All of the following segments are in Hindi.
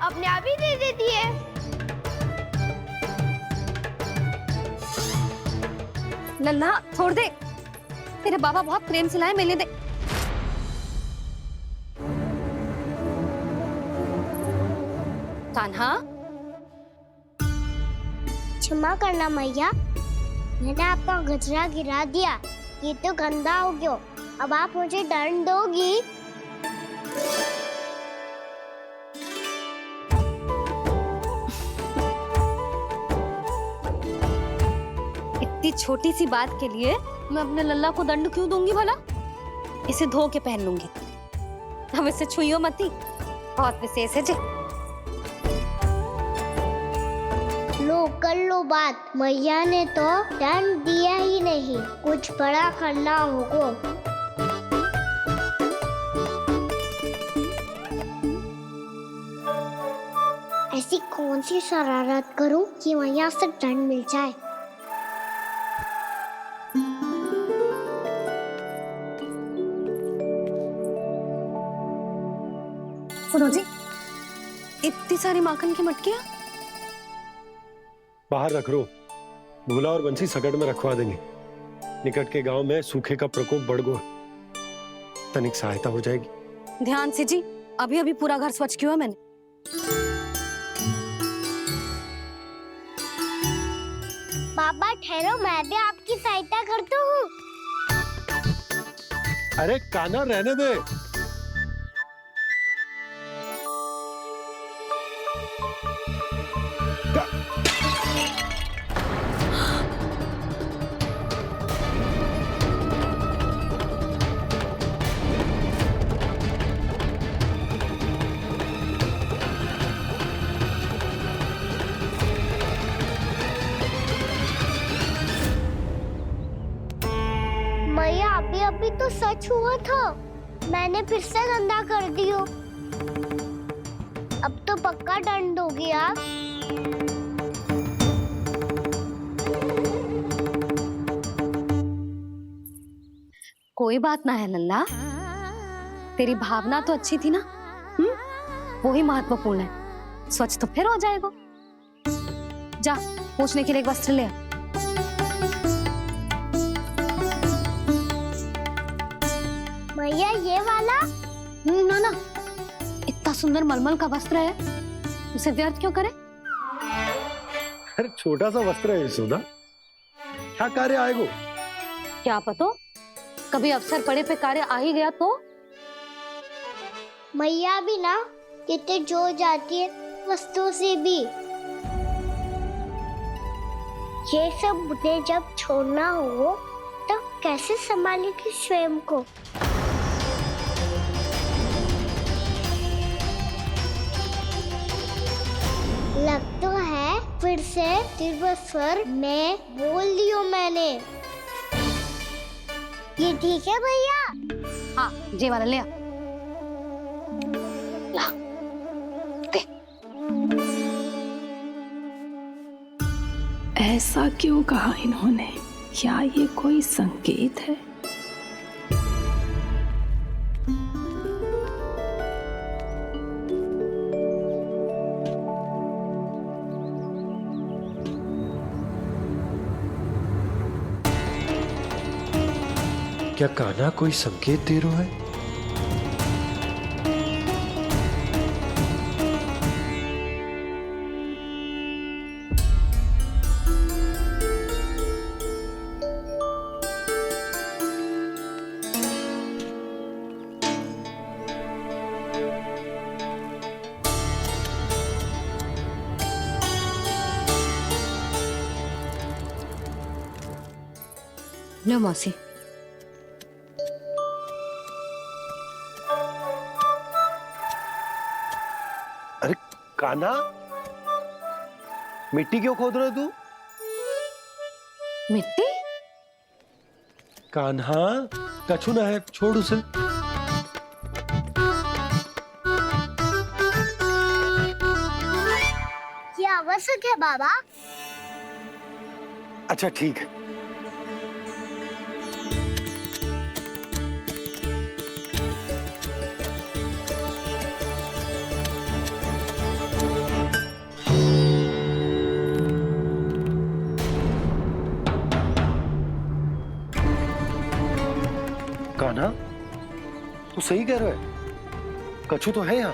अपने आप ही दे देती है। लल्ला छोड़ दे, तेरे बाबा बहुत प्रेम से लाए, मिलने दे। कान्हा, क्षमा करना मैया, मैंने आपका गजरा गिरा दिया, ये तो गंदा हो गया। अब आप मुझे दंड दोगी? इतनी छोटी सी बात के लिए मैं अपने लल्ला को दंड क्यों दूंगी भला? इसे धो के पहन लूंगी। हम इसे छुइयो मती, बहुत विशेष है जी। लो कर लो बात, मैया ने तो दंड दिया ही नहीं, कुछ बड़ा करना होगा। ऐसी कौन सी शरारत करूं कि मैया से दंड मिल जाए? सुनो जी, इतनी सारी माखन की मटकियां बाहर रख रो, भूला और बंसी सकट में रखवा देंगे। निकट के गांव में सूखे का प्रकोप बढ़ गो, तनिक सहायता हो जाएगी। ध्यान से जी, अभी अभी पूरा घर स्वच्छ किया है मैंने। बाबा ठहरो, मैं भी आपकी सहायता करता हूँ। अरे कान्हा रहने दे। मैया अभी अभी तो सच हुआ था, मैंने फिर से गंदा कर दियो। अब तो पक्का दंड दोगी आप। कोई बात ना है लल्ला, तेरी भावना तो अच्छी थी ना, वही महत्वपूर्ण है। स्वच्छ तो फिर हो जाएगा। जा पोंछने के लिए एक वस्त्र ले आ। मैया ये वाला? ना ना, इतना सुंदर मलमल का वस्त्र है, उसे व्यर्थ क्यों करे? अरे छोटा सा वस्त्र है यशोदा, क्या कार्य आएगो? क्या पता, कभी अवसर पड़े पे कार्य आ ही गया तो। मैया भी ना कितने जो जाती है वस्तुओं से भी। ये सब मुझे जब छोड़ना हो तो कैसे संभालेगी स्वयं को? लग तो है फिर से तीव्र स्वर में बोल दियो मैंने। ये ठीक है भैया? हाँ, ये वाला ले आ। ला, दे। ऐसा क्यों कहा इन्होंने? क्या ये कोई संकेत है? क्या कान्हा कोई संकेत दे रहा है? लो मौसी। अरे कान्हा, मिट्टी क्यों खोद रहे तू? मिट्टी? कान्हा, कछु ना है, छोड़ उसे। ये आवश्यक है बाबा। अच्छा ठीक है। कान्हा, तू सही कह रहा है, कछु तो है यहाँ।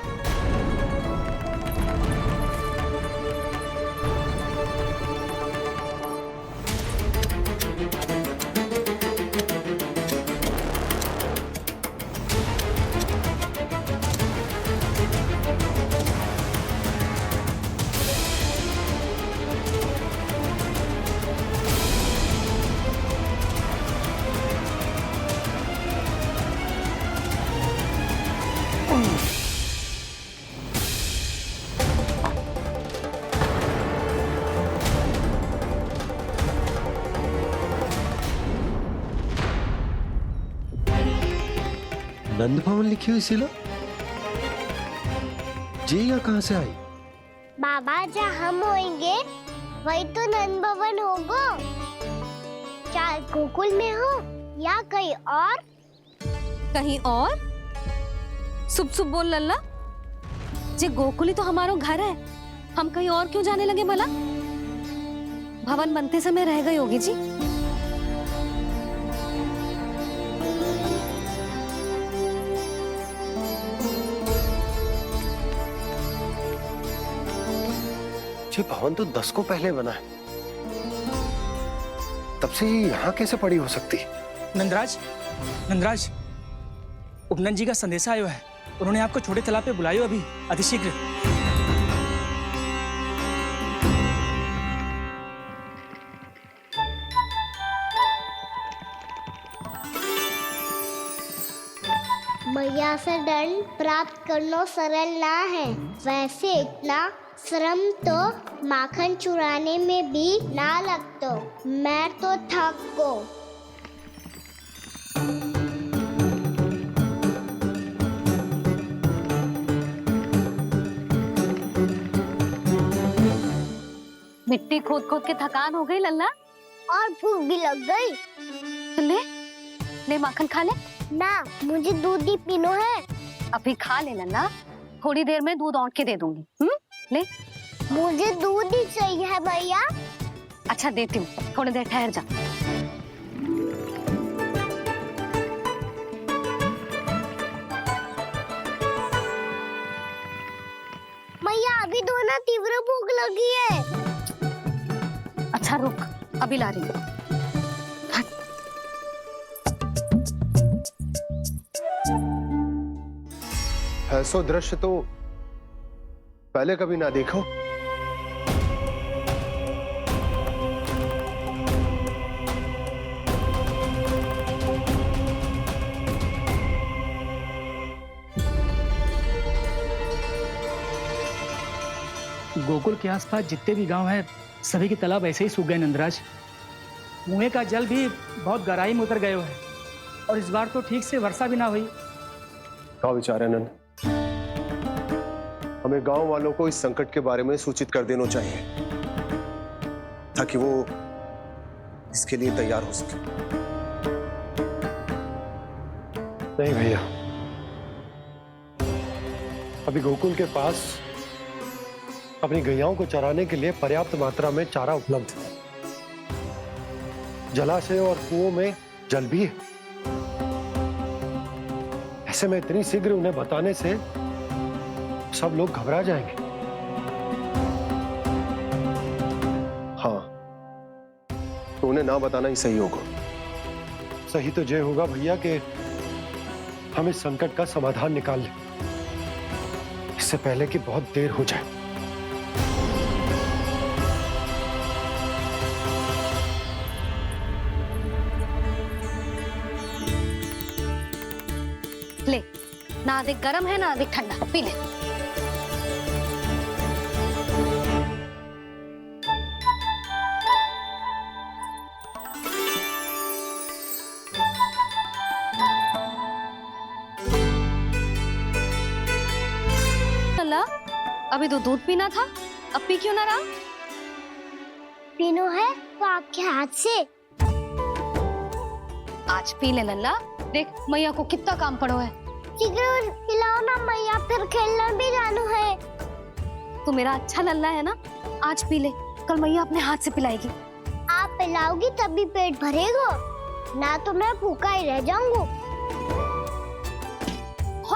नंद भवन लिखी हुई सिला जी यहाँ कहाँ से आई? बाबा जहाँ हम होंगे वही तो नंद भवन होगा। चाहे गोकुल में हो या कहीं और। कहीं और? सुब सुब बोल लल्ला, जे गोकुली तो हमारा घर है, हम कहीं और क्यों जाने लगे भला? भवन बनते समय रह गई होगी जी। ये भवन तो 10 को पहले बना है, तब से यहाँ कैसे पड़ी हो सकती? नंदराज, नंदराज, उपनंद जी का संदेशा आयो है। उन्होंने आपको छोटे तालाब पे बुलायो अभी अतिशीघ्र। मैया से दंड प्राप्त करना सरल ना है। वैसे इतना श्रम तो माखन चुराने में भी ना लगतो। मैं तो थक गो। मिट्टी खोद खोद के थकान हो गई लल्ला, और भूख भी लग गई। तो ले ले माखन खा ले। ना, मुझे दूध ही पीनो है। अभी खा ले लल्ला, थोड़ी देर में दूध औंट के दे दूंगी। ले। मुझे दूध ही चाहिए है भैया। अच्छा देती हूँ, थोड़ी देर ठहर जा। मैया अभी दोनों तीव्र भूख लगी है। अच्छा रुक, अभी ला रही हूँ। ऐसा दृश्य तो पहले कभी ना देखो। गोकुल के आसपास जितने भी गांव हैं, सभी के तालाब ऐसे ही सूख गए नंदराज। कुएं का जल भी बहुत गहराई में उतर गए है, और इस बार तो ठीक से वर्षा भी ना हुई। क्या विचार है नंद? हमें गांव वालों को इस संकट के बारे में सूचित कर देना चाहिए, ताकि वो इसके लिए तैयार हो सके। नहीं भैया, अभी गोकुल के पास अपनी गैयाओं को चराने के लिए पर्याप्त मात्रा में चारा उपलब्ध है। जलाशय और कुओं में जल भी है। ऐसे में इतनी शीघ्र उन्हें बताने से सब लोग घबरा जाएंगे। हाँ, तो उन्हें ना बताना ही सही होगा। सही तो ये होगा भैया कि हम इस संकट का समाधान निकाल लें, इससे पहले कि बहुत देर हो जाए। ले, ना अधिक गर्म है ना अधिक ठंडा, पी ले। अभी तो दूध पीना था, अब पी क्यों ना रहा? पीनो है तो आपके हाथ से। आज पी ले लल्ला, देख मैया को कितना काम पड़ो है। शीघ्र पिलाओ ना मैया, फिर खेलने भी जानो है। तू मेरा अच्छा लल्ला है ना, आज पी ले, कल मैया अपने हाथ से पिलाएगी। आप पिलाओगी तभी पेट भरेगा, ना तो मैं भूखा ही रह जाऊंगा।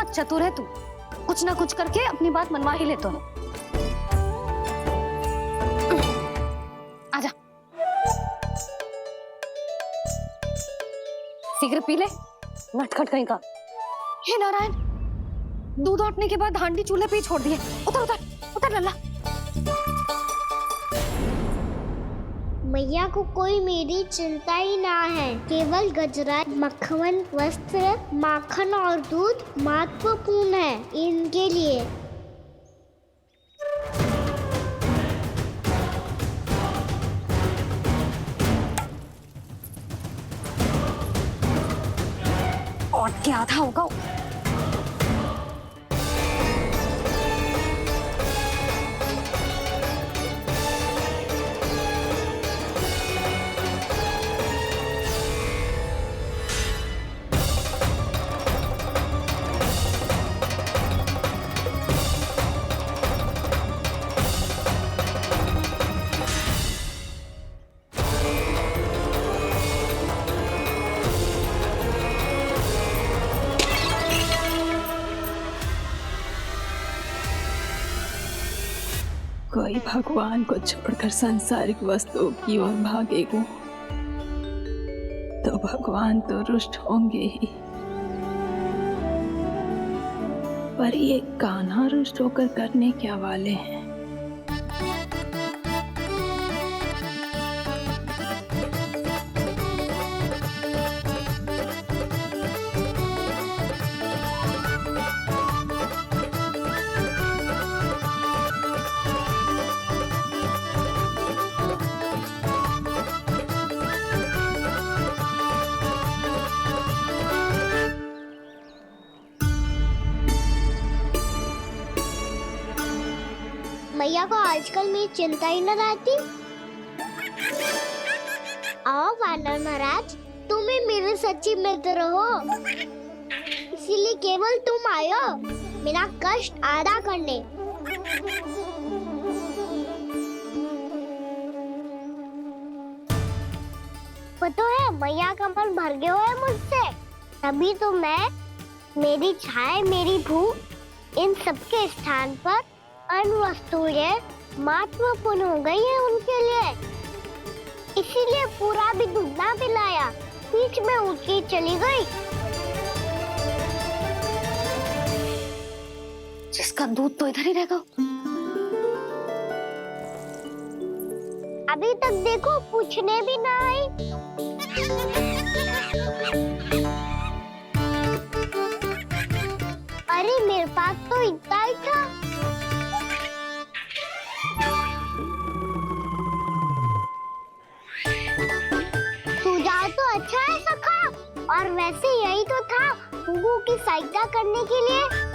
बहुत चतुर है तू, कुछ ना कुछ करके अपनी बात मनवा ही लेता है। आजा, शीघ्र पी ले, नटखट कहीं का। हे नारायण, दूध औटने के बाद हांडी चूल्हे पे ही छोड़ दिए। उतर उतर उतर लल्ला। मैया को कोई मेरी चिंता ही ना है। केवल गजरा, मक्खन, वस्त्र, माखन और दूध महत्वपूर्ण है इनके लिए। और क्या था होगा। कोई भगवान को छोड़कर सांसारिक वस्तुओं की ओर भागेगा तो भगवान तो रुष्ट होंगे ही, पर ये कान्हा रुष्ट होकर करने क्या वाले हैं? मैया को आजकल मेरी चिंता ही न रहती। आओ वानर महाराज, तुम ही मेरे सच्ची मित्र हो, इसीलिए केवल तुम आयो मेरा कष्ट आधा करने। पता है मैया का मन भर गया है मुझसे, तभी तो मैं, मेरी छाया, मेरी भूख, इन सबके स्थान पर अन्य वस्तुएं महत्वपूर्ण हो गई है उनके लिए। इसीलिए पूरा भी दूध ना पिलाया, बीच में उठ के चली गई। जिसका दूध तो इधर ही रहेगा। अभी तक देखो पूछने भी ना आई। अरे मेरे पास तो इतना ही था। सुझाव तो अच्छा है सखा, और वैसे यही तो था गुगु की सहायता करने के लिए।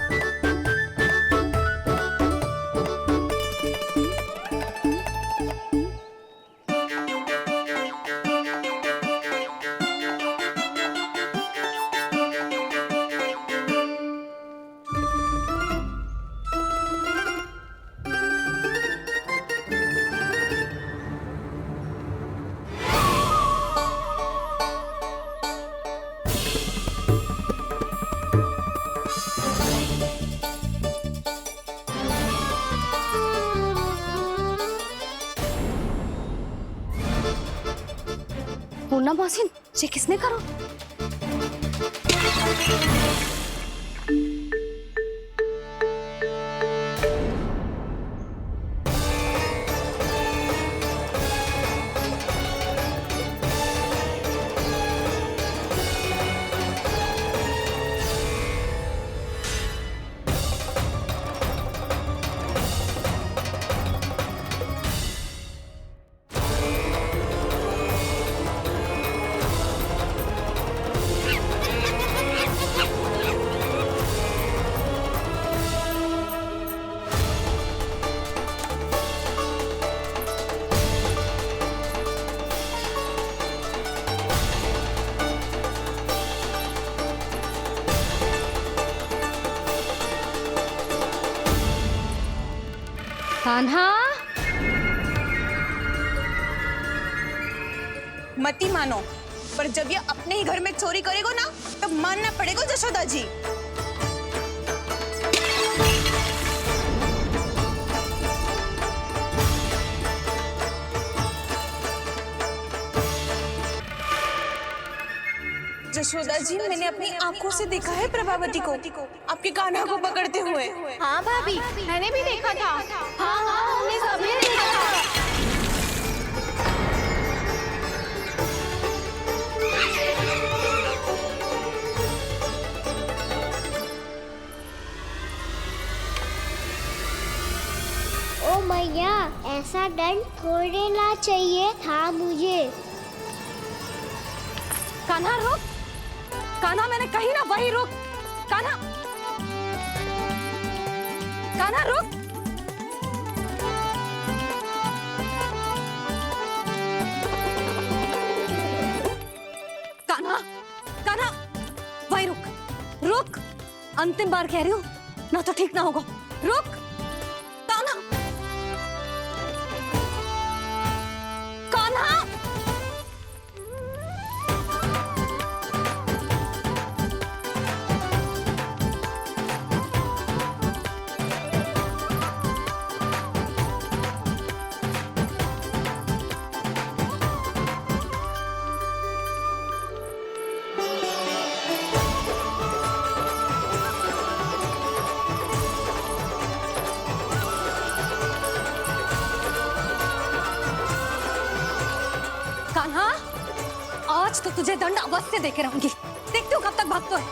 पूर्णा मौसी, ये किसने करो? कान्हा, मती मानो, पर जब ये अपने ही घर में चोरी करेगा ना, तब मानना पड़ेगा जशोदा जी। जशोदा जी, मैंने अपनी आंखों से देखा है प्रभावती को आपके कान्हा को पकड़ते हुए। हाँ भाभी, मैंने भी देखा था। हाँ हाँ, हमने सबने देखा था। ओ मैया, ऐसा दंड थोड़े ना चाहिए था मुझे। कान्हा रुक, कान्हा मैंने कही ना वही रुक। कान्हा, कान्हा रुक। कान्हा, कान्हा वही रुक, रुक। अंतिम बार कह रही हूँ, ना तो ठीक ना होगा। रुक कान्हा, कान्हा। कान्हा, आज तो तुझे दंड अवश्य देके रहूंगी। देखती हूँ कब तक भागता है।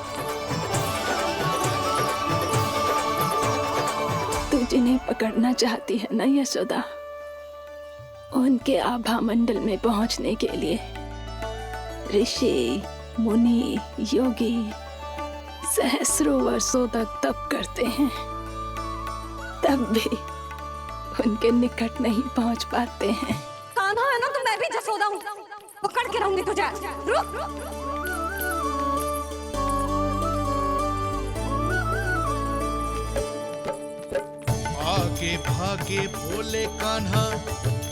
तू जिन्हें पकड़ना चाहती है ना यशोदा, उनके आभा मंडल में पहुंचने के लिए ऋषि, मुनि, योगी सहस्रों वर्षों तक तप करते हैं, तब भी उनके निकट नहीं पहुंच पाते हैं। कान्हा है ना, तो मैं भी जसोदा हूँ, पकड़ के रहूंगी तुझे। रुक। आगे भागे भोले कान्हा,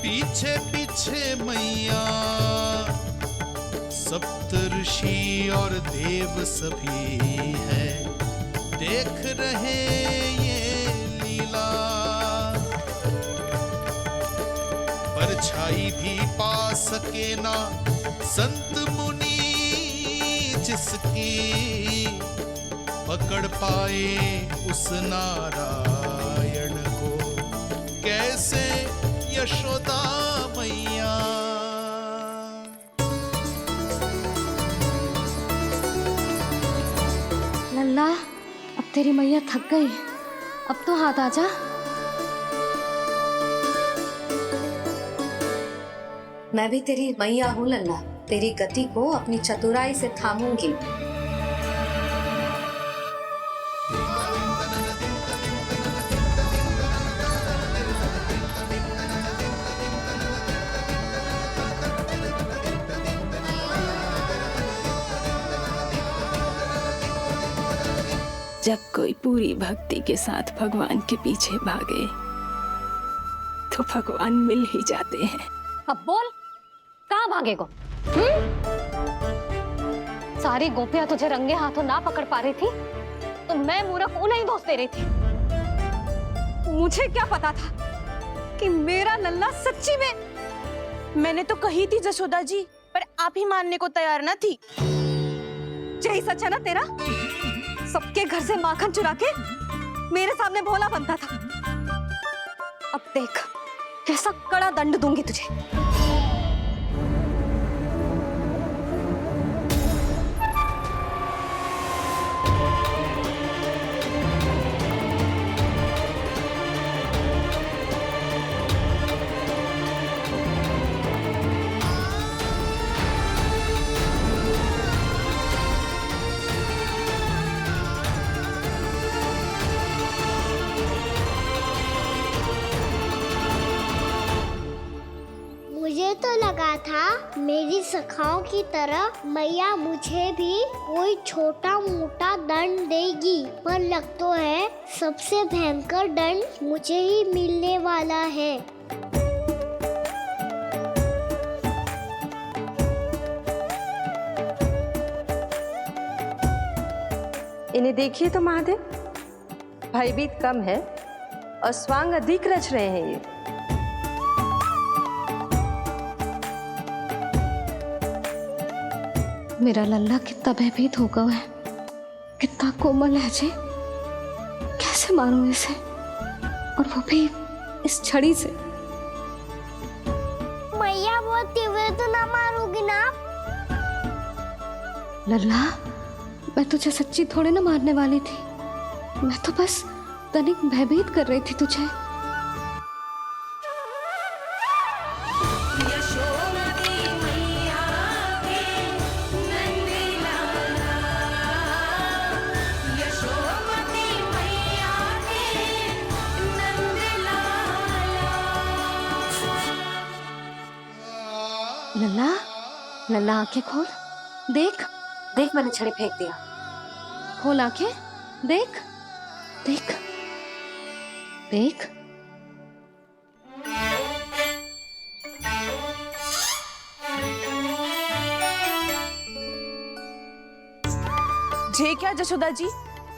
पीछे पीछे मैया, सप्त ऋषि और देव सभी है, देख रहे ये लीला। परछाई भी पा सके ना संत मुनि जिसकी, पकड़ पाए उस नारायण को कैसे यशोदा मैया। लल्ला, अब तेरी मैया थक गई, अब तो हाथ आजा। मैं भी तेरी मैया हूँ लल्ला, तेरी गति को अपनी चतुराई से थामूंगी। जब कोई पूरी भक्ति के साथ भगवान के पीछे भागे तो भगवान मिल ही जाते हैं। अब बोल, कहाँ भागेगो? सारी गोपियां तुझे रंगे हाथों ना पकड़ पा रही थी, तो मैं मूर्ख उन्हें ही दोष दे रही थी। मुझे क्या पता था कि मेरा लल्ला सच्ची में। मैंने तो कही थी जशोदा जी, पर आप ही मानने को तैयार न थी। यही सच है ना तेरा? सबके घर से माखन चुरा के मेरे सामने भोला बनता था। अब देख, कैसा कड़ा दंड दूंगी तुझे। मुझे तो लगा था मेरी सखाओं की तरह मैया मुझे भी कोई छोटा मोटा दंड देगी, पर लग तो है सबसे भयंकर दंड मुझे ही मिलने वाला है। इन्हें देखिए तो महादेव, भयभीत कम है और स्वांग अधिक रच रहे हैं ये। मेरा लल्ला कितना भयभीत हो गया है, कितना कोमल है जी। कैसे मारूं इसे, और वो भी इस छड़ी से। मैया बहुत तीव्र तो ना मारोगी ना? लल्ला, मैं तुझे सच्ची थोड़े ना मारने वाली थी, मैं तो बस तनिक भयभीत कर रही थी तुझे। लल्ला, लल्ला आंखें खोल, देख देख मैंने छड़ी फेंक दिया। खोल आंखें, देख देख देख। जे क्या जशोदा जी,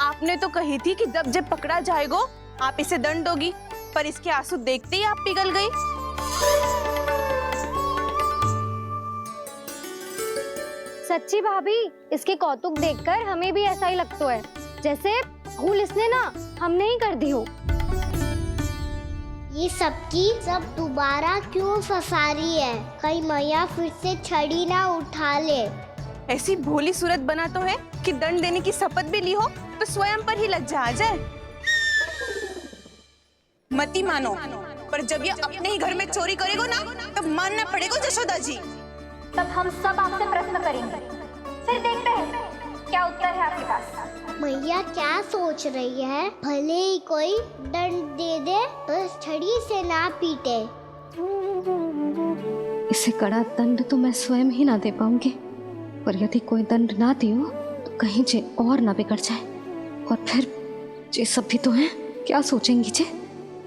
आपने तो कही थी कि जब जब पकड़ा जाएगा आप इसे दंड दोगी, पर इसके आंसू देखते ही आप पिघल गई। सच्ची भाभी, इसके कौतुक देखकर हमें भी ऐसा ही लगता है, जैसे भूल इसने ना हमने ही कर दी हो। ये सबकी सब दोबारा क्यों फंसा रही है? कहीं मैया फिर से छड़ी ना उठा ले। ऐसी भोली सूरत बना तो है कि दंड देने की शपथ भी ली हो तो स्वयं पर ही लज्जा आ जाए। मती मानो, पर जब ये अपने ही घर में चोरी करेगा ना, तब मानना पड़ेगा जशोदा जी। तब हम सब आपसे प्रश्न करेंगे, फिर देखते हैं क्या उत्तर है आपके पास। मैया क्या सोच रही है? भले ही कोई दंड दे दे, बस छड़ी से ना पीटे। इसे कड़ा दंड तो मैं स्वयं ही ना दे पाऊंगी, पर यदि कोई दंड ना दियो तो कहीं जे और ना बिगड़ जाए, और फिर जे सब भी तो हैं, क्या सोचेंगी जे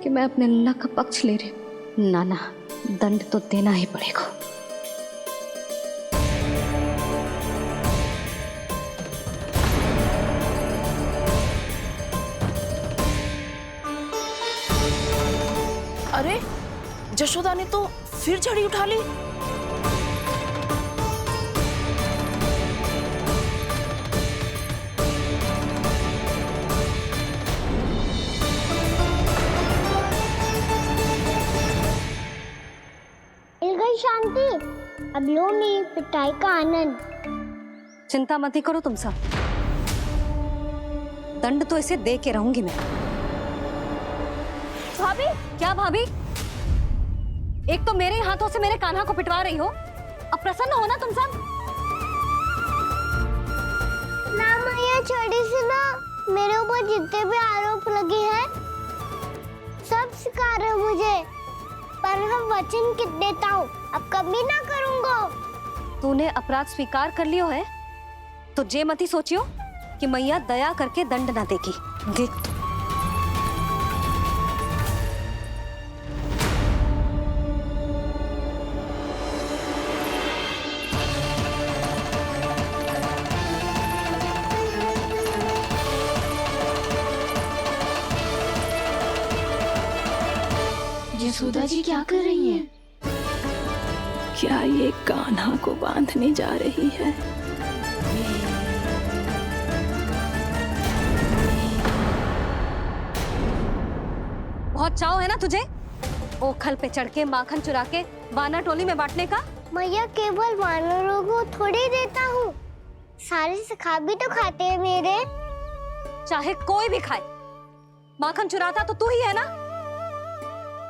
कि मैं अपने लल्ला का पक्ष ले रही हूँ। ना ना, दंड तो देना ही पड़ेगा। अरे जशोदा ने तो फिर छड़ी उठा ली। मिल गई शांति, अब लो मेरी पिटाई का आनंद। चिंता मत ही करो तुम सब, दंड तो इसे दे के रहूंगी मैं। भाभी, क्या भाभी? एक तो मेरे हाथों से मेरे कान्हा को पिटवा रही हो, अब प्रसन्न हो ना तुम सब? ना मैया, छड़ी से ना मेरे ऊपर जितने भी आरोप लगे हैं सब स्वीकार है मुझे, पर हम वचन कित देता हूँ, अब कभी ना करूँगा। तूने अपराध स्वीकार कर लियो है तो जे मती सोचियो कि मैया दया करके दंड ना देगी। देख यशोदा जी क्या कर रही हैं? क्या ये कान्हा को बांधने जा रही है? बहुत चाव है ना तुझे ओखल पे चढ़ के माखन चुरा के वानर टोली में बांटने का? मैया, केवल वानरों को थोड़ी देता हूँ, सारे सखा भी तो खाते हैं मेरे। चाहे कोई भी खाए, माखन चुराता तो तू ही है ना।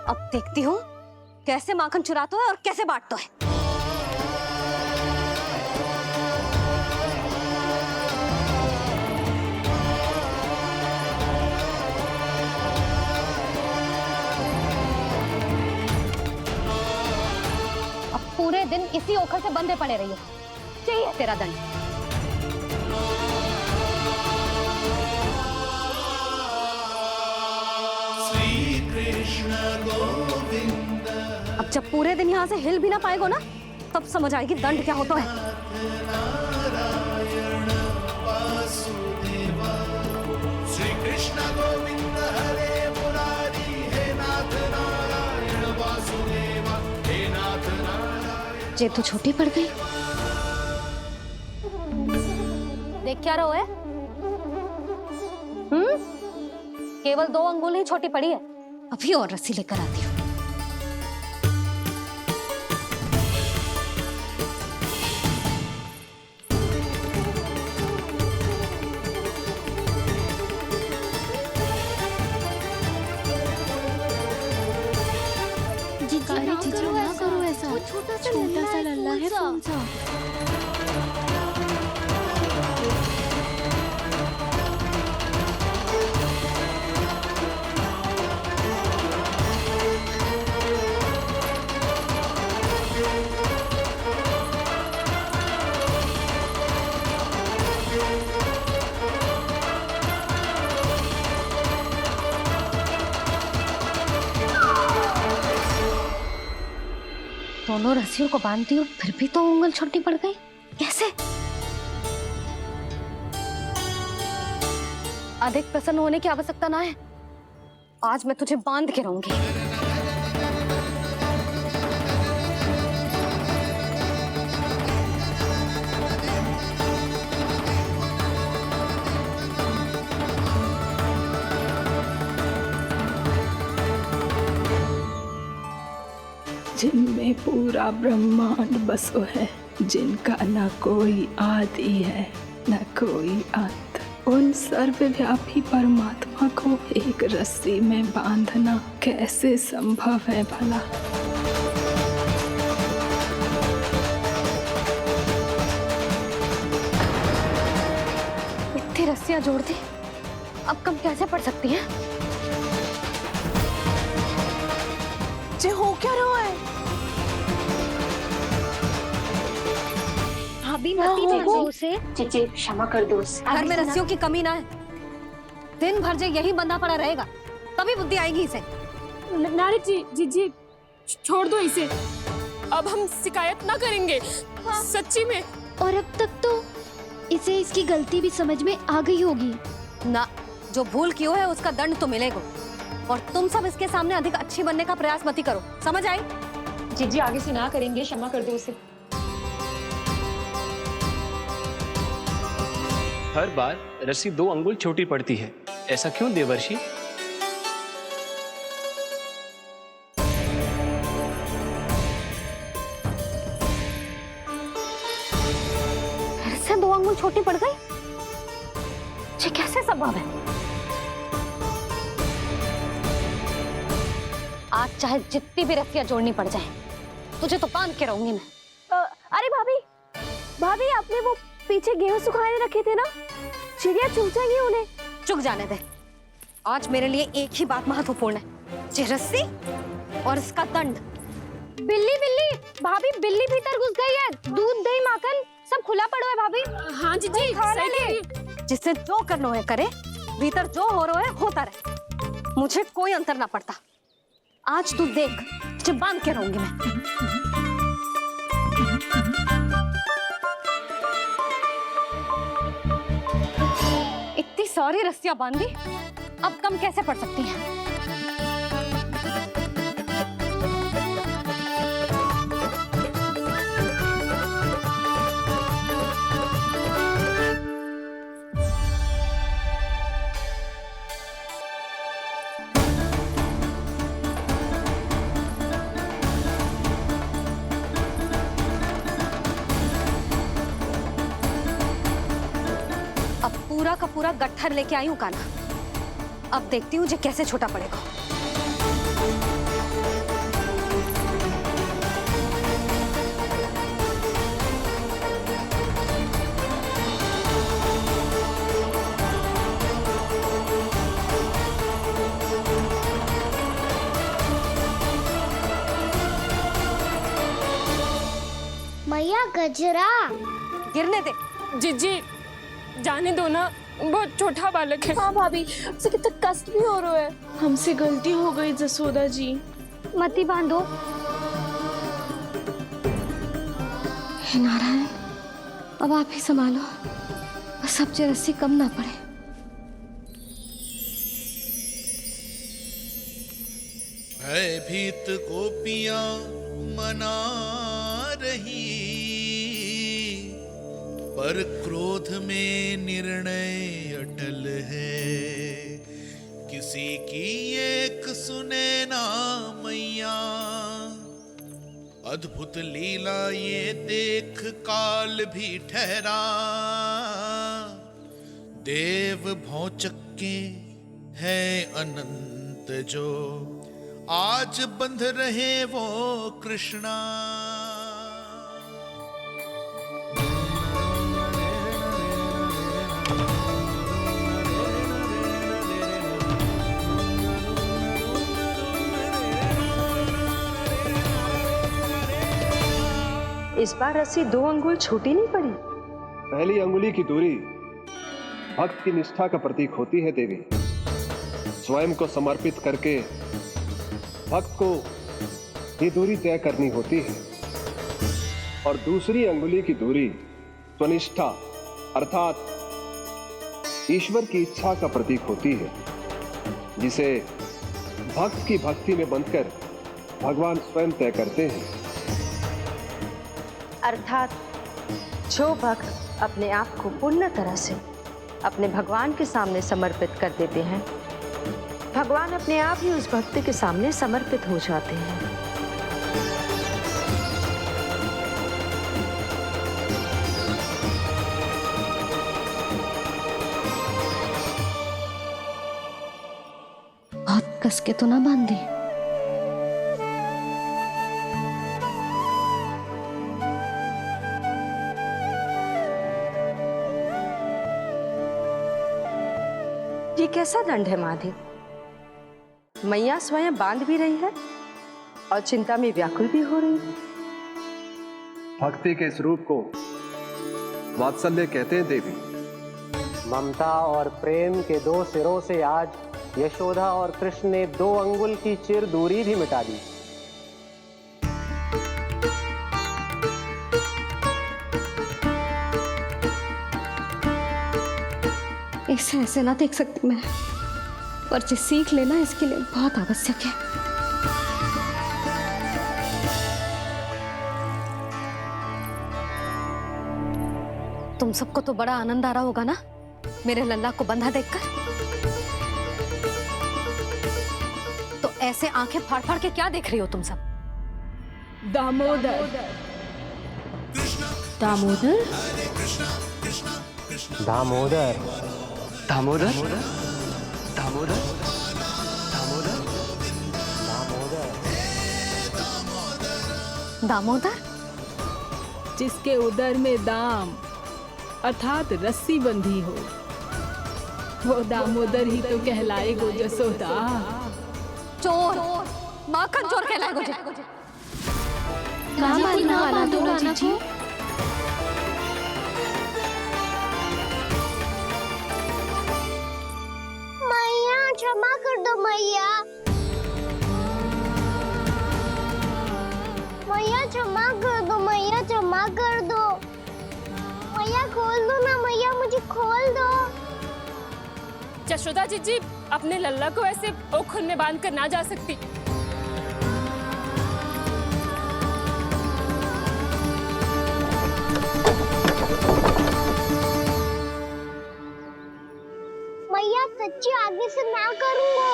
अब देखती हूँ कैसे माखन चुराता है और कैसे बांटता है। अब पूरे दिन इसी ओखल से बंधे पड़े रहिए, चाहिए तेरा दंड। अब जब पूरे दिन यहाँ से हिल भी ना पाएगो ना, तब समझ आएगी दंड क्या होता है। श्री कृष्ण गोविंद हरे मुरारी, हे नाथ नारायण वासुदेवा, हे नाथ नारायण। जे तो छोटी पड़ गई। देख क्या रहो है? केवल 2 अंगुल ही छोटी पड़ी है। अभी और रस्सी लेकर आती हूँ। ना करो ऐसा, छोटा सा लल्ला है कौन सा? दोनों रस्सियों को बांधती हूँ, फिर भी तो उंगल छोटी पड़ गई। कैसे? अधिक प्रसन्न होने की आवश्यकता ना है। आज मैं तुझे बांध के रहूंगी। जिनमें पूरा ब्रह्मांड बसो है, जिनका न कोई आदि है न कोई अंत, उन सर्वव्यापी परमात्मा को एक रस्सी में बांधना कैसे संभव है भला? इतनी रस्सियां जोड़ दी, अब कम कैसे पड़ सकती हैं? जे हो क्या रहा है? भाभी मती दे दो उसे। जी क्षमा कर दो उसे। घर में रस्सियों की कमी ना है। दिन भर जे यही बंधा पड़ा रहेगा, तभी बुद्धि आएगी इसे। नारी जी छोड़ दो इसे। अब हम शिकायत ना करेंगे। सच्ची में। और अब तक तो इसे इसकी गलती भी समझ में आ गई होगी ना। जो भूल की हो है उसका दंड तो मिलेगा। और तुम सब इसके सामने अधिक अच्छी बनने का प्रयास मत ही करो, समझ आई? जी आगे से ना करेंगे, क्षमा कर दो उसे। हर बार रस्सी 2 अंगुल छोटी पड़ती है, ऐसा क्यों देवर्षि? फिर से 2 अंगुल छोटी पड़ गई? ये कैसे संभव है? आज चाहे जितनी भी रस्सियां जोड़नी पड़ जाए, तुझे तो बांध के रहूंगी मैं। अरे भाभी आपने वो पीछे गेहूं सुखाने रखे थे ना, चिड़िया चुग जाएंगी उन्हें। चुग जाने दे। आज मेरे लिए एक ही बात महत्वपूर्ण है, ये रस्सी और इसका दंड। बिल्ली भाभी, बिल्ली भीतर घुस गई है। दूध दही माखन सब खुला पड़ा है भाभी। हाँ जी सही कह रही है। जिससे जो करना है करे, भीतर जो हो रहा है होता रहे, मुझे कोई अंतर ना पड़ता। आज तू देख, तुझे बांध के रहूंगी मैं। इतनी सारी रस्सियां बांधी, अब कम कैसे पड़ सकती हैं? पूरा का पूरा गट्ठर लेके आई हूँ कान्हा। अब देखती हूँ जे कैसे छोटा पड़ेगा। मैया गजरा गिरने दे। जी जाने दो ना, बहुत छोटा बालक है। हाँ भाभी, उसे कितना कष्ट भी हो रहा है। हमसे गलती हो गई जसोदा जी। मती बांधो। हे नारायण, अब आप ही संभालो, बस अब जे रस्सी कम ना पड़े। भयभीत गोपियां मना रही, पर क्रोध में निर्णय अटल है, किसी की एक सुने ना मैया। अद्भुत लीला ये देख काल भी ठहरा, देव भौचक्के है अनंत जो, आज बंध रहे वो कृष्णा। इस बार रस्सी 2 अंगुल छोटी नहीं पड़ी। पहली अंगुली की दूरी भक्त की निष्ठा का प्रतीक होती है देवी। स्वयं को समर्पित करके भक्त को ये दूरी तय करनी होती है, और दूसरी अंगुली की दूरी स्वनिष्ठा अर्थात ईश्वर की इच्छा का प्रतीक होती है, जिसे भक्त की भक्ति में बंधकर भगवान स्वयं तय करते हैं। अर्थात जो भक्त अपने आप को पूर्ण तरह से अपने भगवान के सामने समर्पित कर देते हैं, भगवान अपने आप ही उस भक्त के सामने समर्पित हो जाते हैं। बहुत कस के तो ना बांधी। ये कैसा दंड है माधे? मैया स्वयं बांध भी रही है और चिंता में व्याकुल भी हो रही है। भक्ति के इस रूप को वात्सल्य कहते हैं देवी। ममता और प्रेम के 2 सिरों से आज यशोदा और कृष्ण ने 2 अंगुल की चिर दूरी भी मिटा दी। इसे ऐसे ना देख सकती मैं, पर जो सीख लेना इसके लिए बहुत आवश्यक है। तुम सबको तो बड़ा आनंद आ रहा होगा ना मेरे लल्ला को बंधा देखकर। तो ऐसे आंखें फाड़ फाड़ के क्या देख रही हो तुम सब? दामोदर दामोदर दामोदर दामोदर दामोदर दामोदर, जिसके उदर में दाम अर्थात रस्सी बंधी हो, वो दामोदर ही तो कहलाएगो जसोदा। चोर, माखन चोर कहलाएगो जे। ना मानना वाला तो जीजी। मैया क्षमा कर दो मैया। मैया क्षमा कर दो, मैया क्षमा कर दो। मैया खोल दो ना मैया, मुझे खोल दो। यशोदा जीजी अपने लल्ला को ऐसे ओखुन में बांध कर ना जा सकती। मैया सच्ची आगे से ना करूंगा।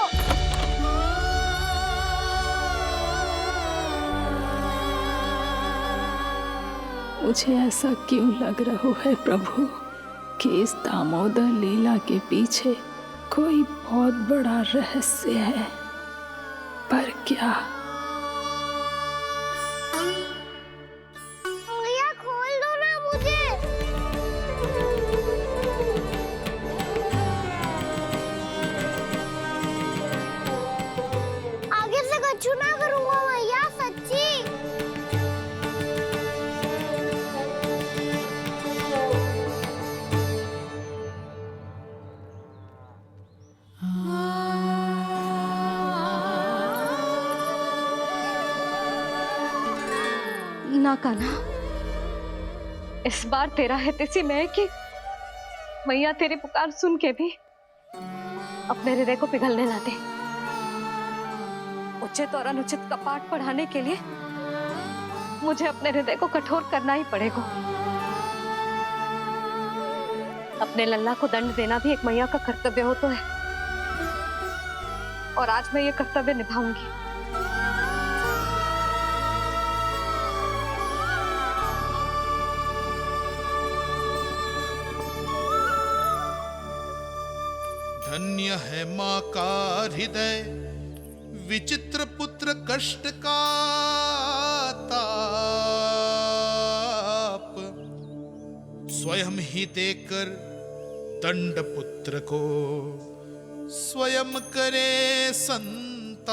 मुझे ऐसा क्यों लग रहा है प्रभु कि इस दामोदर लीला के पीछे कोई बहुत बड़ा रहस्य है, पर क्या? मैया खोल दो ना मुझे। आगे से कछु ना करूंगा मैया, सच्ची। ना कान्हा, इस बार तेरा है तेसी मैं कि मैया तेरी पुकार सुन के भी अपने हृदय को पिघलने ना दे। उचित और अनुचित का पाठ पढ़ाने के लिए मुझे अपने हृदय को कठोर करना ही पड़ेगा। अपने लल्ला को दंड देना भी एक मैया का कर्तव्य हो तो है, और आज मैं ये कर्तव्य निभाऊंगी। धन्य है माँ का हृदय, विचित्र पुत्र कष्ट का ताप, स्वयं ही देकर दंड पुत्र को स्वयं करे संताप।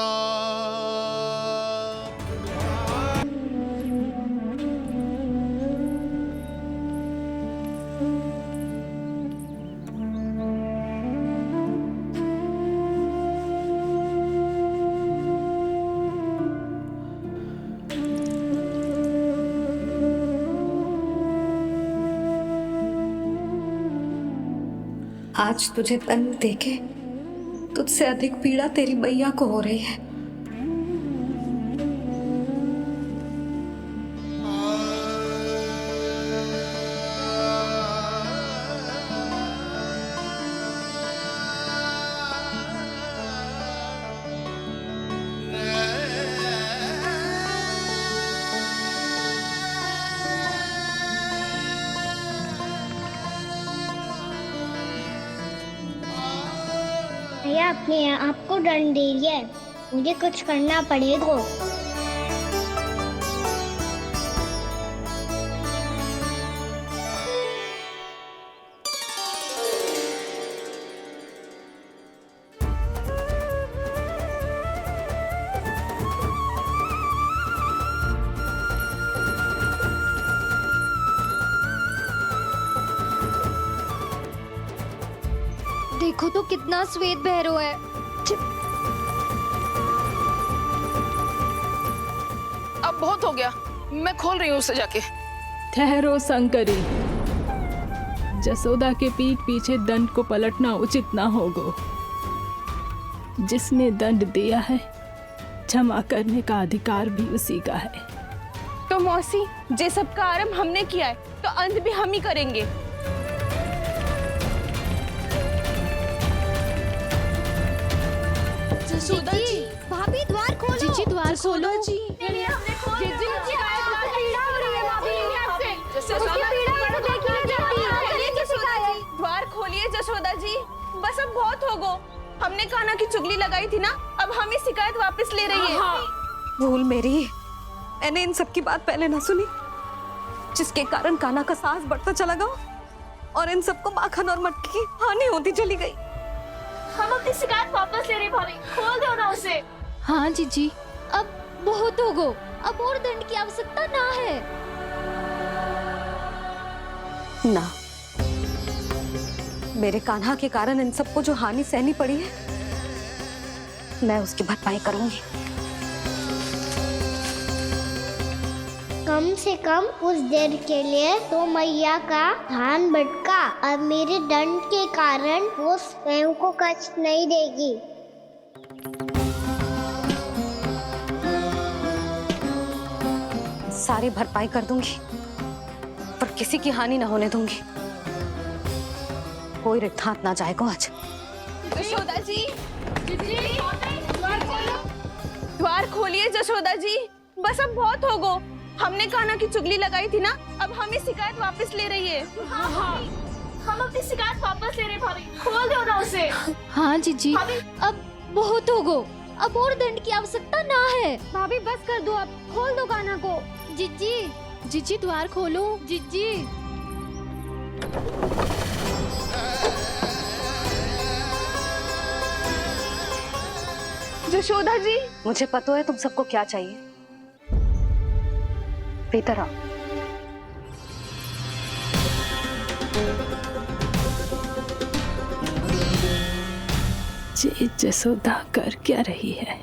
आज तुझे दंड देके तुझसे अधिक पीड़ा तेरी मैया को हो रही है। भैया अपने आप को दंड दे दिया है, मुझे कुछ करना पड़ेगा। देखो तो कितना श्वेत भैरव है। अब बहुत हो गया, मैं खोल रही हूँ उसे जाके। ठहरो शंकरी, जसोदा के पीठ पीछे दंड को पलटना उचित ना होगा। जिसने दंड दिया है, क्षमा करने का अधिकार भी उसी का है। तो मौसी, जे सब का आरंभ हमने किया है, तो अंत भी हम ही करेंगे। जसोदा जी, भाभी द्वार खोलो। जीजी द्वार खोलो। जी हमने खोल जीजी शिकायत का पीड़ा हो रही है भाभी। जसोदा उसकी पीड़ा को देखिए जल्दी। द्वार खोलिए जसोदा जी, बस अब बहुत हो गो। हमने कान्हा की चुगली लगाई थी ना, अब हम ही शिकायत वापस ले रही है। भूल मेरी, मैंने इन सब की बात पहले ना सुनी, जिसके कारण कान्हा का साहस बढ़ता चला गया और इन सबको माखन और मटकी की हानि होती चली गई। हम अपनी शिकायत वापस ले रहे भाभी, खोल दो ना उसे। हाँ जीजी, अब बहुत हो गो, अब और दंड की आवश्यकता ना है। ना, मेरे कान्हा के कारण इन सबको जो हानि सहनी पड़ी है, मैं उसकी भरपाई करूंगी। कम से कम उस देर के लिए तो मैया का ध्यान भटका, अब मेरे दंड के कारण वो स्वयं को कष्ट नहीं देगी। सारी भरपाई कर दूंगी, पर किसी की हानि न होने दूंगी। कोई रिक्त हाथ ना जाएगा आज। जसोदा जी, द्वार खोलिए जसोदा जी, बस अब बहुत हो गो। हमने कान्हा की चुगली लगाई थी ना, अब हम ही शिकायत वापस ले रही है। हम अपनी शिकायत वापस ले रहे भाभी, खोल दो ना उसे। हाँ जीजी, अब बहुत हो गो, अब और दंड की आवश्यकता ना है। भाभी बस कर दो, अब खोल दो कान्हा को। जीजी, जीजी द्वार खोलो। जीजी जशोदा जी, मुझे पता है तुम सबको क्या चाहिए। भीतर आओ। जी जसोदा कर क्या रही है?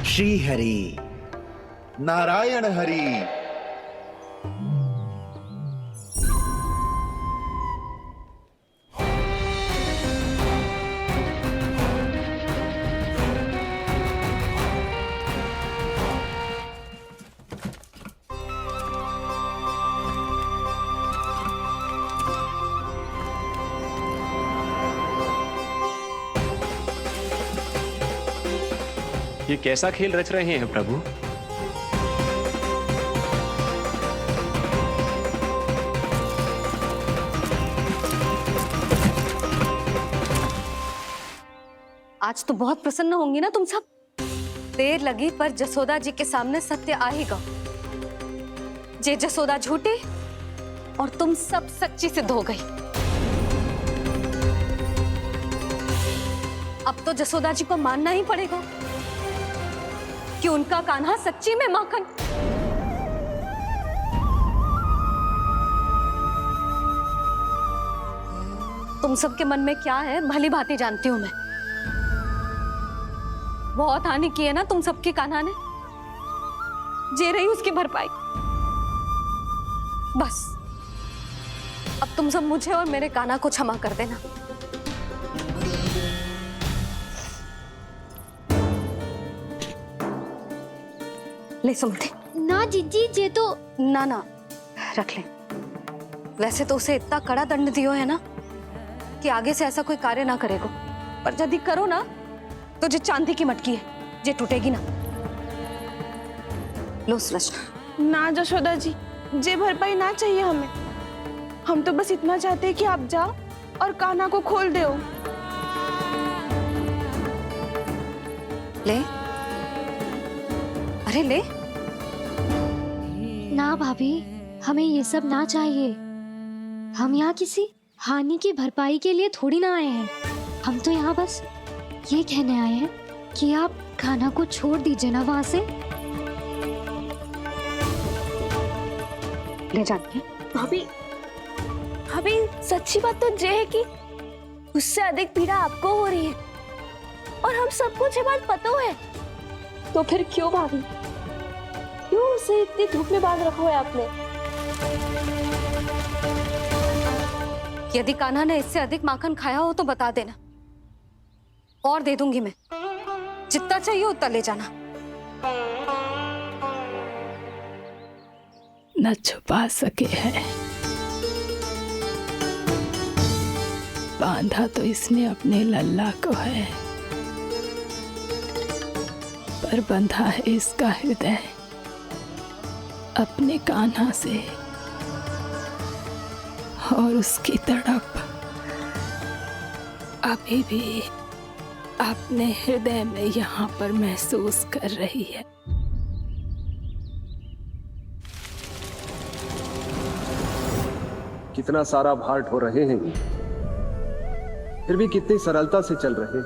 श्री हरि नारायण हरि। ये कैसा खेल रच रहे हैं प्रभु? आज तो बहुत प्रसन्न होंगी ना तुम सब। देर लगी पर जसोदा जी के सामने सत्य आएगा। जे जसोदा झूठी और तुम सब सच्ची सिद्ध हो गई। अब तो जसोदा जी को मानना ही पड़ेगा कि उनका कान्हा सच्ची में माखन। तुम सबके मन में क्या है भली भांति जानती हूं मैं। बहुत हानि की है ना तुम सबके कान्हा ने, जे रही उसकी भरपाई। बस अब तुम सब मुझे और मेरे कान्हा को क्षमा कर देना। ले सुमति। ना जीजी, जे तो ना ना रख ले। वैसे तो उसे इतना कड़ा दंड दियो है ना कि आगे से ऐसा कोई कार्य ना करेगा, पर यदि करो ना तो जो चांदी की मटकी है जे टूटेगी ना। लो सृष्टि। ना जशोदा जी, जे भरपाई ना चाहिए हमें। हम तो बस इतना चाहते हैं कि आप जाओ और कान्हा को खोल दो। ले, अरे ले। ना भाभी, हमें ये सब ना चाहिए। हम यहाँ किसी हानि की भरपाई के लिए थोड़ी ना आए हैं। हम तो यहाँ बस ये कहने आए हैं कि आप कान्हा को छोड़ दीजिए ना वहां से। ले जाके भाभी, भाभी सच्ची बात तो ये है कि उससे अधिक पीड़ा आपको हो रही है और हम सबको ये बात पता है। तो फिर क्यों भाभी, क्यों उसे इतनी धूप में बांध रखा है आपने? यदि कान्हा ने इससे अधिक माखन खाया हो तो बता देना, और दे दूंगी मैं। जितना चाहिए उतना ले जाना। न छुपा सके है, बांधा तो इसने अपने लल्ला को है, पर बंधा है इसका हृदय अपने कान्हा से। और उसकी तड़प अभी भी अपने हृदय में यहाँ पर महसूस कर रही है। कितना सारा भार ढो रहे हैं, फिर भी कितनी सरलता से चल रहे हैं।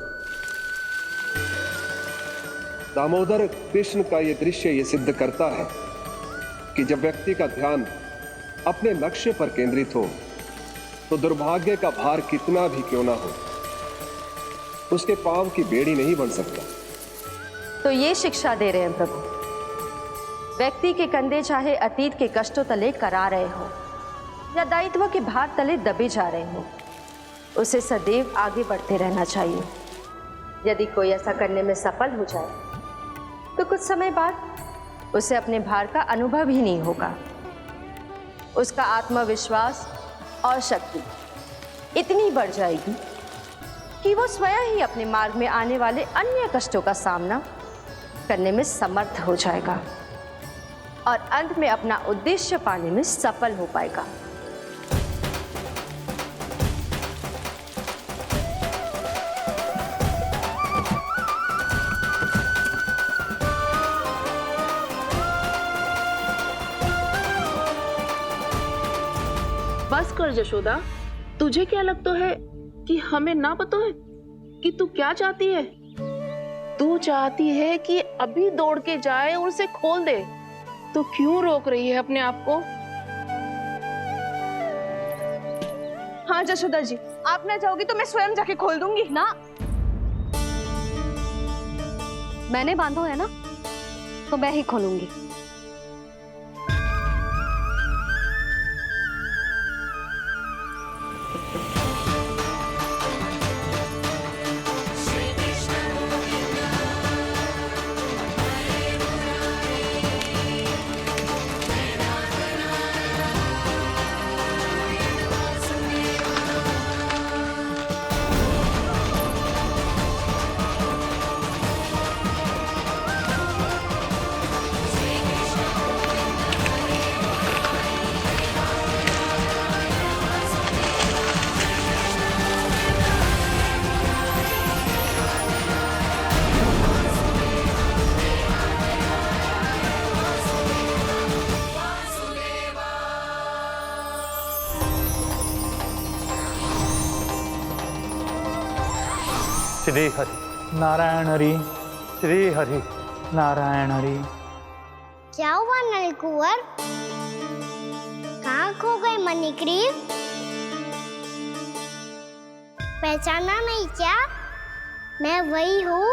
दामोदर कृष्ण का यह दृश्य ये सिद्ध करता है कि जब व्यक्ति का ध्यान अपने लक्ष्य पर केंद्रित हो तो दुर्भाग्य का भार कितना भी क्यों ना हो, उसके पांव की बेड़ी नहीं बन सकता। तो ये शिक्षा दे रहे हैं प्रभु। व्यक्ति के कंधे चाहे अतीत के कष्टों तले करा रहे हो या दायित्व के भार तले दबे जा रहे हो, उसे सदैव आगे बढ़ते रहना चाहिए। यदि कोई ऐसा करने में सफल हो जाए तो कुछ समय बाद उसे अपने भार का अनुभव ही नहीं होगा। उसका आत्मविश्वास और शक्ति इतनी बढ़ जाएगी कि वो स्वयं ही अपने मार्ग में आने वाले अन्य कष्टों का सामना करने में समर्थ हो जाएगा और अंत में अपना उद्देश्य पाने में सफल हो पाएगा। बस कर जशोदा, तुझे क्या लगता है कि हमें ना पता है कि तू क्या चाहती है? तू चाहती है कि अभी दौड़ के जाए और उसे खोल दे, तो क्यों रोक रही है अपने आप को? हाँ जशोदा जी, आप ना जाओगी तो मैं स्वयं जाके खोल दूंगी। ना, मैंने बांधो है ना, तो मैं ही खोलूंगी। श्री हरि नारायण हरि, श्री हरि नारायण हरि। क्या हुआ नलकुंवर? कहाँ खो गए मणिग्रीव? पहचाना नहीं क्या? मैं वही हूँ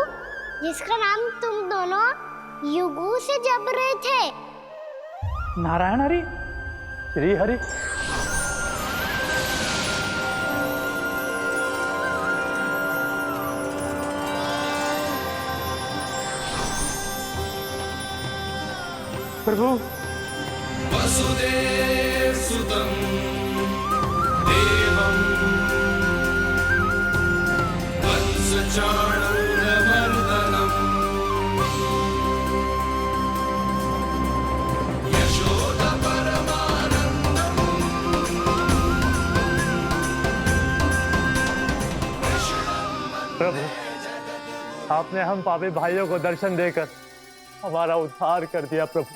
जिसका नाम तुम दोनों युगों से जप रहे थे। नारायण हरि, श्री हरि। प्रभु वसुदेव सुतं देवं वंशचाणूरमर्दनम् यशोदा परमानन्दम् प्रभु, आपने हम पापी भाइयों को दर्शन देकर हमारा उद्धार कर दिया। प्रभु,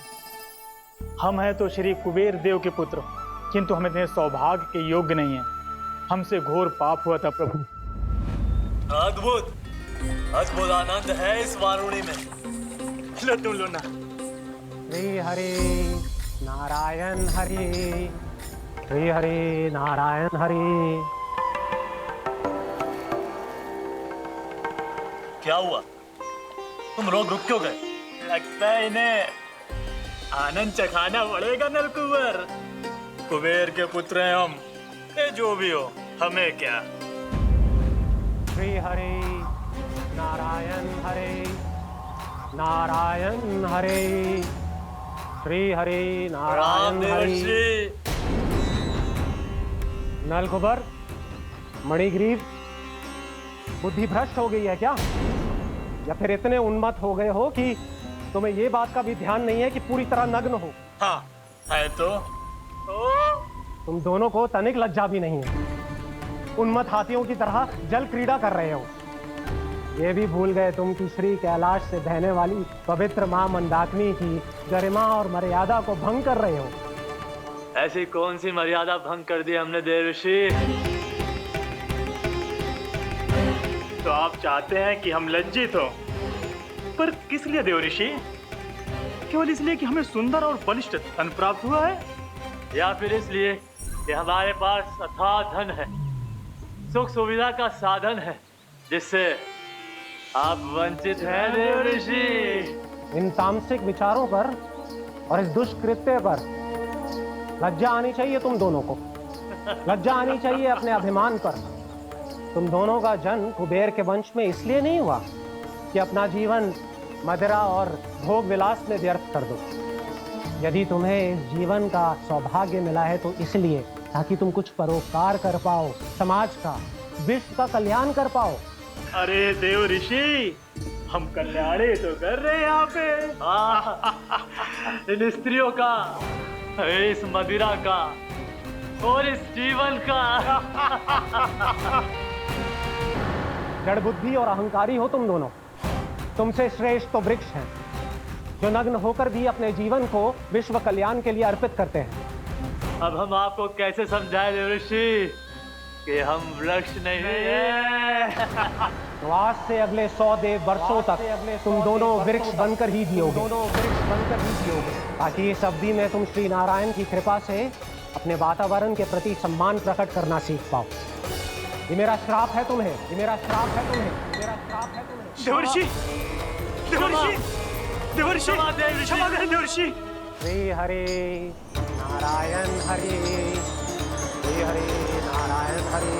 हम हैं तो श्री कुबेर देव के पुत्र, किंतु हम इतने सौभाग्य के योग्य नहीं हैं। हमसे घोर पाप हुआ था प्रभु। अद्भुत अद्भुत आनंद है इस वारुणी में। लो तुम लो ना। श्री हरि नारायण हरि, श्री हरि नारायण हरि। क्या हुआ? तुम रुक क्यों गए? लगता है इन्हें आनंद चखाना पड़ेगा नलकुंवर। कुबेर के पुत्र हैं हम, ये जो भी हो हमें क्या। श्री हरि नारायण हरि, नारायण हरि, श्री हरि नारायण हरि। नलकुबर, मणिग्रीव, बुद्धि भ्रष्ट हो गई है क्या? या फिर इतने उन्मत्त हो गए हो कि तुम्हें ये बात का भी ध्यान नहीं है कि पूरी तरह नग्न हो? हाँ है तो। तुम दोनों को तनिक लज्जा भी नहीं है। उन्मत्त हाथियों की तरह जल क्रीड़ा कर रहे हो। ये भी भूल गए तुम कि श्री कैलाश से बहने वाली पवित्र मां मंदाकिनी की गरिमा और मर्यादा को भंग कर रहे हो। ऐसी कौन सी मर्यादा भंग कर दी हमने देव ऋषि? तो आप चाहते हैं कि हम लज्जित हो, पर किस लिए देव ऋषि? केवल इसलिए कि हमें सुंदर और बलिष्ठ धन प्राप्त हुआ है, या फिर इसलिए कि हमारे पास अथाह धन है, सुख सुविधा का साधन है, जिससे आप वंचित हैं देव ऋषि? इन तामसिक विचारों पर और इस दुष्कृत्य पर लज्जा आनी चाहिए तुम दोनों को। लज्जा आनी चाहिए अपने अभिमान पर। तुम दोनों का जन्म कुबेर के वंश में इसलिए नहीं हुआ कि अपना जीवन मदिरा और भोग विलास में व्यर्थ कर दो। यदि तुम्हें इस जीवन का सौभाग्य मिला है तो इसलिए ताकि तुम कुछ परोपकार कर पाओ, समाज का, विश्व का कल्याण कर पाओ। अरे देव ऋषि, हम कल्याणी तो कर रहे हैं यहाँ पे। इन स्त्रियों का, इस मदिरा का और इस जीवन का। जड़ बुद्धि और अहंकारी हो तुम दोनों। तुमसे श्रेष्ठ तो वृक्ष हैं, जो नग्न होकर भी अपने जीवन को विश्व कल्याण के लिए अर्पित करते हैं। अब हम आपको कैसे समझाएं देव ऋषि कि हम वृक्ष नहीं हैं? तो आज से अगले 100 देव वर्षों तक तुम दोनों वृक्ष बनकर ही जियोगे। ताकि इस अवधि में तुम श्री नारायण की कृपा से अपने वातावरण के प्रति सम्मान प्रकट करना सीख पाओ। ये मेरा श्राप है तुम्हें, ये मेरा श्राप है तुम्हें, मेरा श्राप है तुम्हें। देवर्षि, देवर्षि, देवर्षि, क्षमा करें देवर्षि। श्री हरि नारायण हरि, श्री हरि नारायण हरि।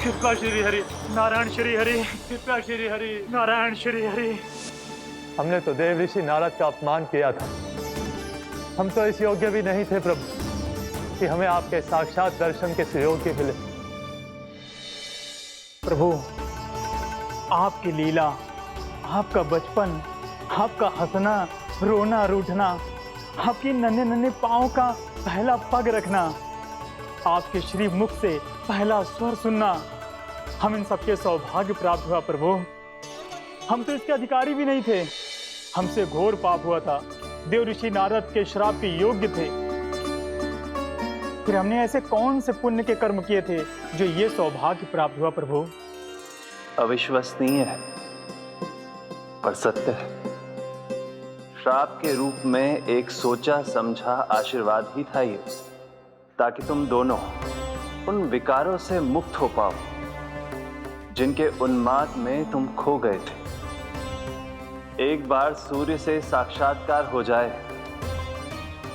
कृपा श्री हरि नारायण श्री हरि, कृपा श्री हरि नारायण श्री हरि। हमने तो देव ऋषि नारद का अपमान किया था। हम तो इस योग्य भी नहीं थे प्रभु कि हमें आपके साक्षात दर्शन के सुयोग्य मिले। प्रभु, आपकी लीला, आपका बचपन, आपका हंसना, रोना, रूठना, आपकी नन्हे नन्हे पाँव का पहला पग रखना, आपके श्री मुख से पहला स्वर सुनना, हम इन सबके सौभाग्य प्राप्त हुआ प्रभु। हम तो इसके अधिकारी भी नहीं थे। हमसे घोर पाप हुआ था, देव ऋषि नारद के श्राप के योग्य थे। फिर हमने ऐसे कौन से पुण्य के कर्म किए थे जो ये सौभाग्य प्राप्त हुआ प्रभु? अविश्वसनीय है पर सत्य है। श्राप के रूप में एक सोचा समझा आशीर्वाद ही था ये, ताकि तुम दोनों उन विकारों से मुक्त हो पाओ जिनके उन्माद में तुम खो गए थे। एक बार सूर्य से साक्षात्कार हो जाए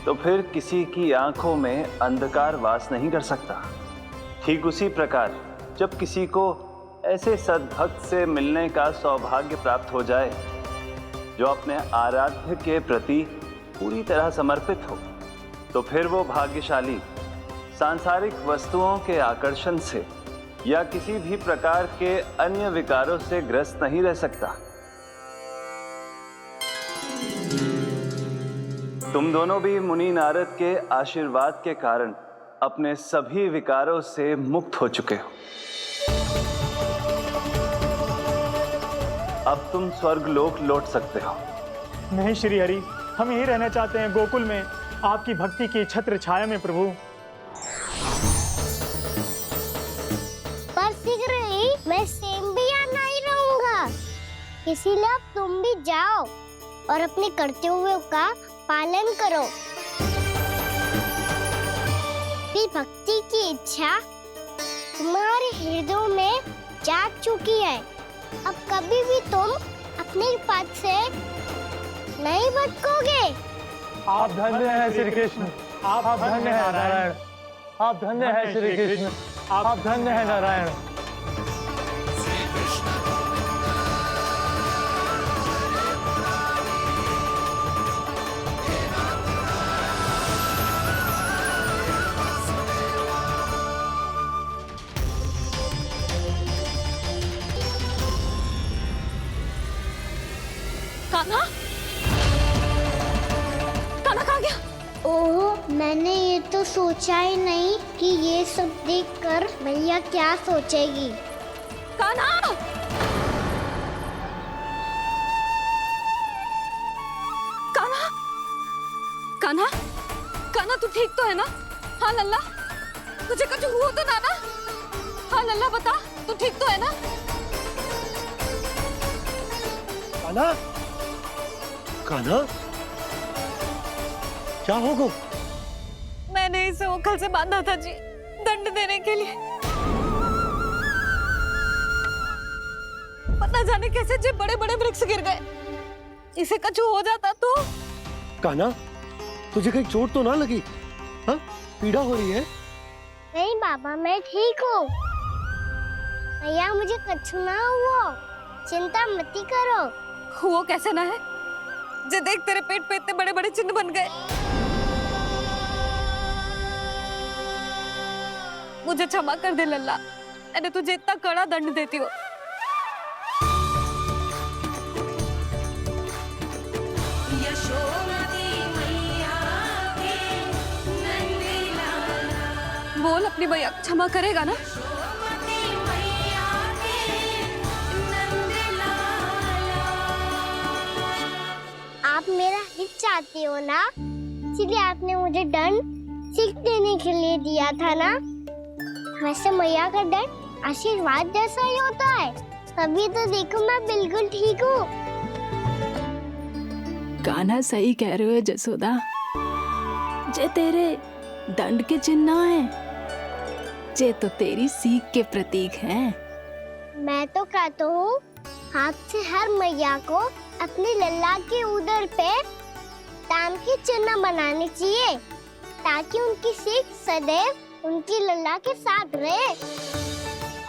तो फिर किसी की आंखों में अंधकार वास नहीं कर सकता। ठीक उसी प्रकार जब किसी को ऐसे सद्भक्त से मिलने का सौभाग्य प्राप्त हो जाए जो अपने आराध्य के प्रति पूरी तरह समर्पित हो, तो फिर वो भाग्यशाली सांसारिक वस्तुओं के आकर्षण से या किसी भी प्रकार के अन्य विकारों से ग्रस्त नहीं रह सकता। तुम दोनों भी मुनि नारद के आशीर्वाद के कारण अपने सभी विकारों से मुक्त हो चुके हो। अब तुम स्वर्गलोक लौट सकते हो। नहीं श्री हरि, हम यहीं रहना चाहते हैं, गोकुल में आपकी भक्ति की छत्र छाया में प्रभु। पर शीघ्र ही मैं सेम्बिया नहीं रहूंगा, इसीलिए अब तुम भी जाओ और अपने कर्तव्यों का पालन करो। भी भक्ति की इच्छा तुम्हारे हृदयों में जाग चुकी है। अब कभी भी तुम अपने पद से नहीं भटकोगे। आप धन्य हैं श्री कृष्ण, आप धन्य हैं नारायण, आप धन्य हैं श्री कृष्ण, आप धन्य हैं नारायण। कान्हा, कान्हा कहाँ गया? ओह, मैंने ये तो सोचा ही नहीं कि ये सब देखकर भैया क्या सोचेगी। कान्हा! कान्हा! कान्हा! कान्हा तू ठीक तो है ना? हाँ लल्ला, तुझे कुछ हुआ तो ना? हाँ लल्ला बता, तू ठीक तो है ना? कान्हा, कान्हा, क्या होगा? मैंने इसे ओखल से बांधा था जी, दंड देने के लिए। पता जाने कैसे जो बड़े बड़े वृक्ष गिर गए। इसे कुछ हो जाता तो? कान्हा, तुझे कहीं चोट तो ना लगी? हाँ, पीड़ा हो रही है? नहीं बाबा, मैं ठीक हूँ। भैया मुझे कुछ ना हुआ, चिंता मत करो। वो कैसे ना है? जे देख तेरे पेट पे इतने बड़े बड़े चिन्ह बन गए। मुझे क्षमा कर दे लल्ला, मैंने तुझे इतना कड़ा दंड देती हो। बोल अपनी भैया क्षमा करेगा ना? आप मेरा हित चाहती हो ना, इसलिए आपने मुझे दंड सीख देने के लिए दिया था ना। वैसे मैया का दंड आशीर्वाद जैसा ही होता है, तभी तो देखो मैं बिल्कुल ठीक हूँ। कान्हा सही कह रहे हो जसोदा, जे तेरे दंड के चिन्ह है, जे तो तेरी सीख के प्रतीक हैं। मैं तो कहता हूँ हाथ से हर मैया को अपनी लल्ला के उदर पे ताम की चिन्ह बनानी चाहिए, ताकि उनकी सीख सदैव उनकी लल्ला के साथ रहे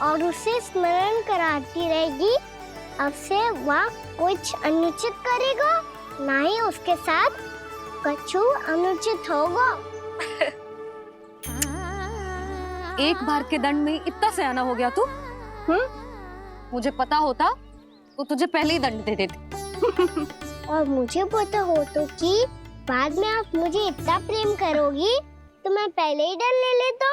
और उसे स्मरण कराती रहेगी। अब से वह कुछ अनुचित करेगा, ना ही उसके साथ कुछ अनुचित होगा। एक बार के दंड में इतना सयाना हो गया तू? मुझे पता होता तो तुझे पहले ही दंड दे देती। और मुझे पता हो तो कि बाद में आप मुझे इतना प्रेम करोगी तो मैं पहले ही डर ले लेता।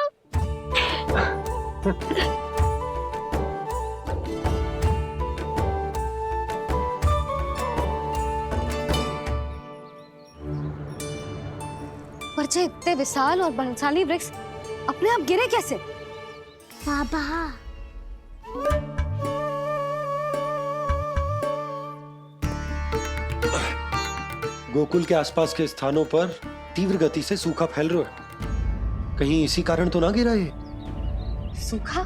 पर जे इतने विशाल और बलशाली वृक्ष अपने आप गिरे कैसे? बाबा, गोकुल के आसपास के स्थानों पर तीव्र गति से सूखा फैल रहा है। कहीं इसी कारण तो ना गिरा ये? सूखा?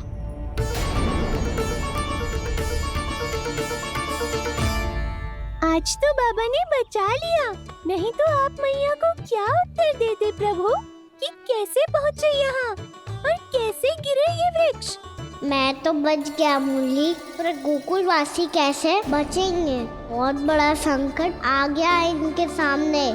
आज तो बाबा ने बचा लिया, नहीं तो आप मैया को क्या उत्तर देते प्रभु कि कैसे पहुँचे यहाँ और कैसे गिरे ये वृक्ष। मैं तो बच गया मुरली, पर गोकुलवासी कैसे बचेंगे? बहुत बड़ा संकट आ गया है इनके सामने।